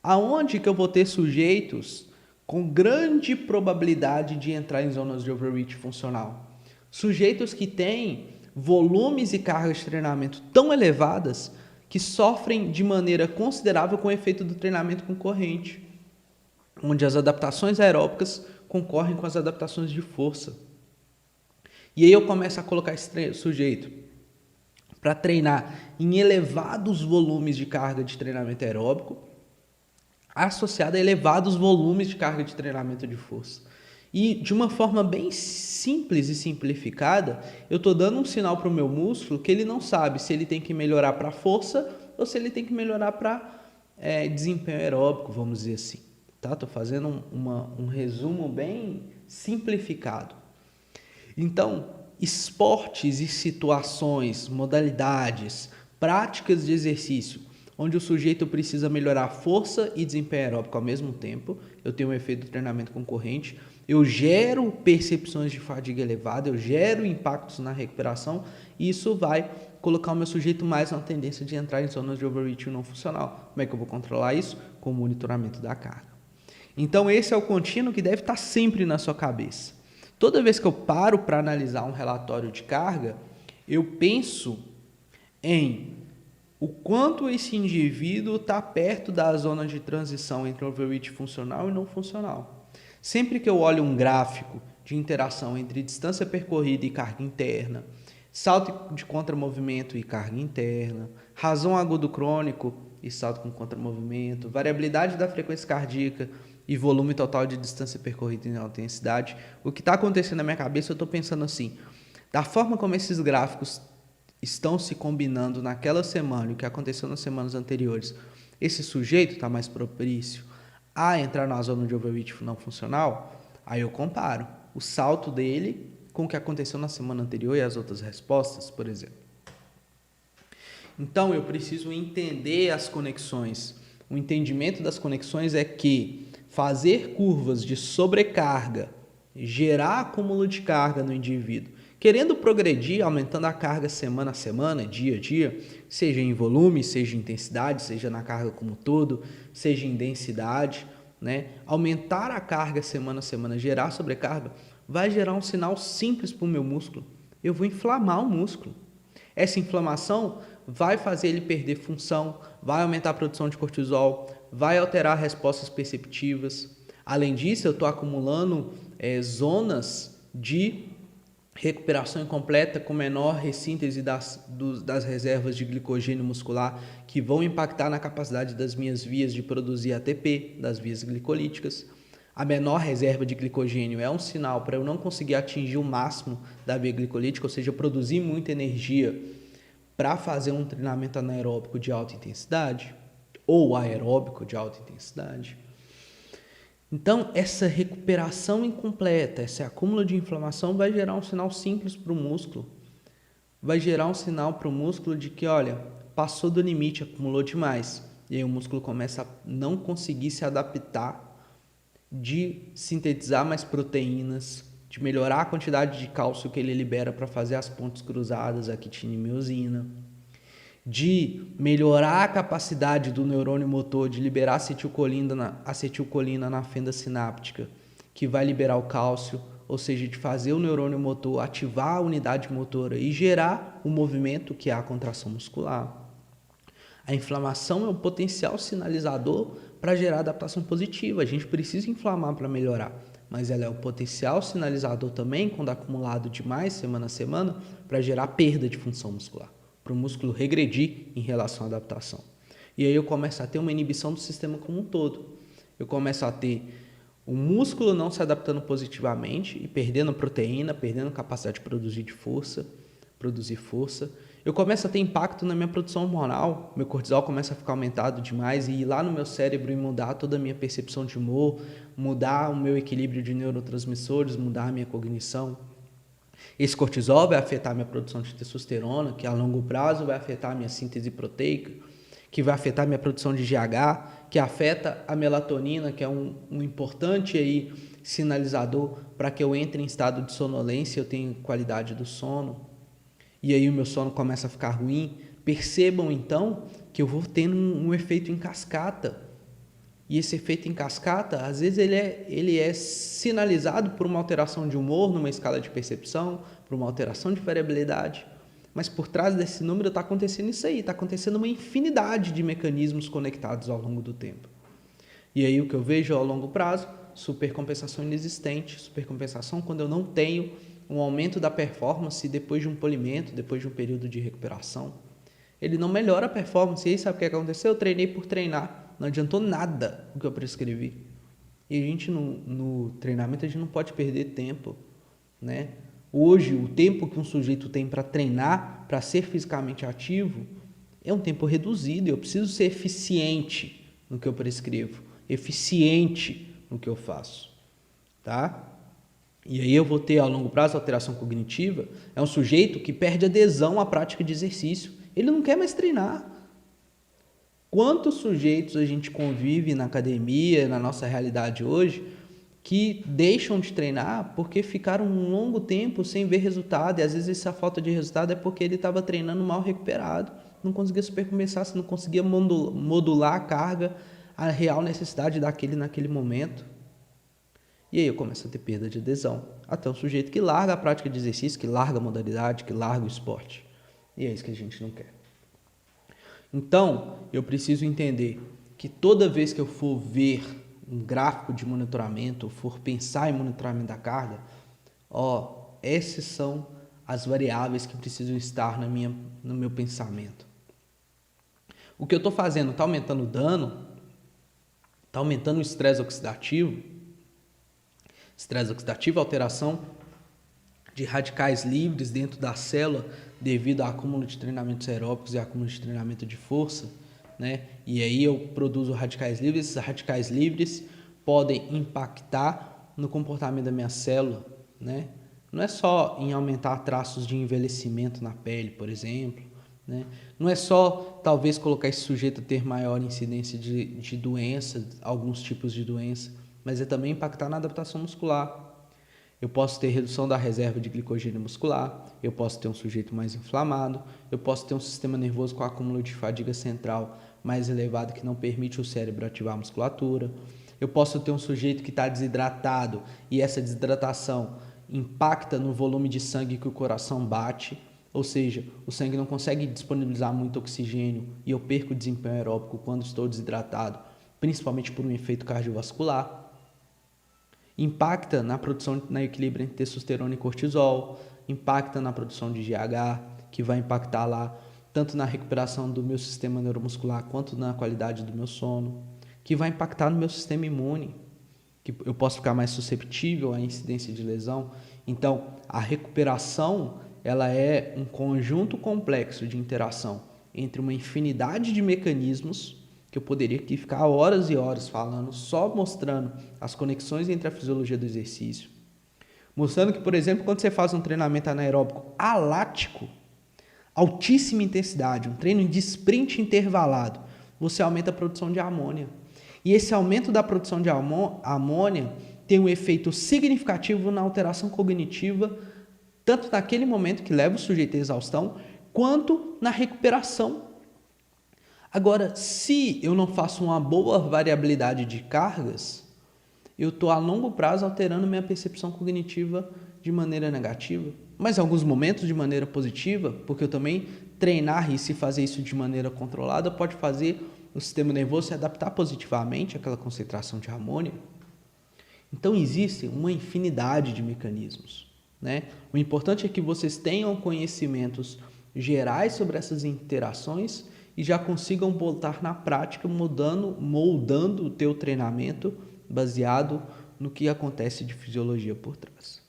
Aonde que eu vou ter sujeitos com grande probabilidade de entrar em zonas de overreach funcional? Sujeitos que têm volumes e cargas de treinamento tão elevadas que sofrem de maneira considerável com o efeito do treinamento concorrente, onde as adaptações aeróbicas concorrem com as adaptações de força. E aí eu começo a colocar esse sujeito para treinar em elevados volumes de carga de treinamento aeróbico, associado a elevados volumes de carga de treinamento de força. E de uma forma bem simples e simplificada, eu estou dando um sinal para o meu músculo que ele não sabe se ele tem que melhorar para força ou se ele tem que melhorar para desempenho aeróbico, vamos dizer assim. Tá? Estou fazendo um resumo bem simplificado. Então, esportes e situações, modalidades, práticas de exercício, onde o sujeito precisa melhorar força e desempenho aeróbico ao mesmo tempo, eu tenho um efeito de treinamento concorrente, eu gero percepções de fadiga elevada, eu gero impactos na recuperação, e isso vai colocar o meu sujeito mais na tendência de entrar em zonas de overreach não funcional. Como é que eu vou controlar isso? Com o monitoramento da carga. Então esse é o contínuo que deve estar sempre na sua cabeça. Toda vez que eu paro para analisar um relatório de carga, eu penso em o quanto esse indivíduo está perto da zona de transição entre overreach funcional e não funcional. Sempre que eu olho um gráfico de interação entre distância percorrida e carga interna, salto de contramovimento e carga interna, razão agudo crônico e salto com contramovimento, variabilidade da frequência cardíaca e volume total de distância percorrida em alta intensidade, o que está acontecendo na minha cabeça, eu estou pensando assim, da forma como esses gráficos estão se combinando naquela semana e o que aconteceu nas semanas anteriores, esse sujeito está mais propício a entrar na zona de overreach não funcional, aí eu comparo o salto dele com o que aconteceu na semana anterior e as outras respostas, por exemplo. Então eu preciso entender as conexões. O entendimento das conexões é que fazer curvas de sobrecarga, gerar acúmulo de carga no indivíduo, querendo progredir, aumentando a carga semana a semana, dia a dia, seja em volume, seja em intensidade, seja na carga como um todo, seja em densidade, né? Aumentar a carga semana a semana, gerar sobrecarga, vai gerar um sinal simples para o meu músculo. Eu vou inflamar o músculo. Essa inflamação vai fazer ele perder função, vai aumentar a produção de cortisol, vai alterar respostas perceptivas. Além disso, eu estou acumulando zonas de recuperação incompleta com menor ressíntese das reservas de glicogênio muscular que vão impactar na capacidade das minhas vias de produzir ATP, das vias glicolíticas. A menor reserva de glicogênio é um sinal para eu não conseguir atingir o máximo da via glicolítica, ou seja, produzir muita energia para fazer um treinamento anaeróbico de alta intensidade ou aeróbico de alta intensidade. Então, essa recuperação incompleta, esse acúmulo de inflamação vai gerar um sinal simples para o músculo. Vai gerar um sinal para o músculo de que, olha, passou do limite, acumulou demais. E aí o músculo começa a não conseguir se adaptar, de sintetizar mais proteínas, de melhorar a quantidade de cálcio que ele libera para fazer as pontes cruzadas, a quitina e miosina, de melhorar a capacidade do neurônio motor de liberar acetilcolina na fenda sináptica, que vai liberar o cálcio, ou seja, de fazer o neurônio motor ativar a unidade motora e gerar o movimento, que é a contração muscular. A inflamação é um potencial sinalizador para gerar adaptação positiva. A gente precisa inflamar para melhorar, mas ela é um potencial sinalizador também, quando acumulado demais, semana a semana, para gerar perda de função muscular, para o músculo regredir em relação à adaptação. E aí eu começo a ter uma inibição do sistema como um todo. Eu começo a ter o músculo não se adaptando positivamente e perdendo proteína, perdendo capacidade de produzir força. Eu começo a ter impacto na minha produção hormonal, meu cortisol começa a ficar aumentado demais e ir lá no meu cérebro e mudar toda a minha percepção de humor, mudar o meu equilíbrio de neurotransmissores, mudar a minha cognição. Esse cortisol vai afetar a minha produção de testosterona, que a longo prazo vai afetar a minha síntese proteica, que vai afetar a minha produção de GH, que afeta a melatonina, que é um importante aí sinalizador para que eu entre em estado de sonolência, eu tenha qualidade do sono. E aí o meu sono começa a ficar ruim. Percebam então que eu vou tendo um efeito em cascata. E esse efeito em cascata, às vezes ele é sinalizado por uma alteração de humor numa escala de percepção, por uma alteração de variabilidade. Mas por trás desse número está acontecendo isso aí, está acontecendo uma infinidade de mecanismos conectados ao longo do tempo. E aí o que eu vejo ao longo prazo, supercompensação inexistente, supercompensação quando eu não tenho um aumento da performance depois de um polimento, depois de um período de recuperação. Ele não melhora a performance. E aí sabe o que aconteceu? Eu treinei por treinar, não adiantou nada o que eu prescrevi. E a gente no treinamento a gente não pode perder tempo, né? Hoje, o tempo que um sujeito tem para treinar, para ser fisicamente ativo, é um tempo reduzido. Eu preciso ser eficiente no que eu prescrevo, eficiente no que eu faço, tá? E aí eu vou ter, ao longo prazo, alteração cognitiva. É um sujeito que perde adesão à prática de exercício. Ele não quer mais treinar. Quantos sujeitos a gente convive na academia, na nossa realidade hoje, que deixam de treinar porque ficaram um longo tempo sem ver resultado, e às vezes essa falta de resultado é porque ele estava treinando mal recuperado, não conseguia supercompensar, não conseguia modular a carga, a real necessidade daquele naquele momento. E aí eu começo a ter perda de adesão, até um sujeito que larga a prática de exercício, que larga a modalidade, que larga o esporte. E é isso que a gente não quer. Então, eu preciso entender que toda vez que eu for ver um gráfico de monitoramento, ou for pensar em monitoramento da carga, essas são as variáveis que precisam estar no meu pensamento. O que eu estou fazendo está aumentando o dano, está aumentando o estresse oxidativo. Estresse oxidativo é alteração de radicais livres dentro da célula devido ao acúmulo de treinamentos aeróbicos e acúmulo de treinamento de força, né? E aí eu produzo radicais livres. Esses radicais livres podem impactar no comportamento da minha célula, né? Não é só em aumentar traços de envelhecimento na pele, por exemplo, né? Não é só talvez colocar esse sujeito a ter maior incidência de doença, alguns tipos de doença, mas é também impactar na adaptação muscular. Eu posso ter redução da reserva de glicogênio muscular, eu posso ter um sujeito mais inflamado, eu posso ter um sistema nervoso com acúmulo de fadiga central mais elevado que não permite o cérebro ativar a musculatura. Eu posso ter um sujeito que está desidratado e essa desidratação impacta no volume de sangue que o coração bate, ou seja, o sangue não consegue disponibilizar muito oxigênio e eu perco o desempenho aeróbico quando estou desidratado, principalmente por um efeito cardiovascular. Impacta na produção, na equilíbrio entre testosterona e cortisol, impacta na produção de GH, que vai impactar lá tanto na recuperação do meu sistema neuromuscular quanto na qualidade do meu sono, que vai impactar no meu sistema imune, que eu posso ficar mais susceptível à incidência de lesão. Então, a recuperação, ela é um conjunto complexo de interação entre uma infinidade de mecanismos que eu poderia aqui ficar horas e horas falando, só mostrando as conexões entre a fisiologia do exercício. Mostrando que, por exemplo, quando você faz um treinamento anaeróbico alático, altíssima intensidade, um treino de sprint intervalado, você aumenta a produção de amônia. E esse aumento da produção de amônia tem um efeito significativo na alteração cognitiva, tanto naquele momento que leva o sujeito à exaustão, quanto na recuperação. Agora, se eu não faço uma boa variabilidade de cargas, eu estou a longo prazo alterando minha percepção cognitiva de maneira negativa, mas em alguns momentos de maneira positiva, porque eu também treinar e se fazer isso de maneira controlada pode fazer o sistema nervoso se adaptar positivamente àquela concentração de amônia. Então existe uma infinidade de mecanismos, né? O importante é que vocês tenham conhecimentos gerais sobre essas interações e já consigam botar na prática, moldando o teu treinamento baseado no que acontece de fisiologia por trás.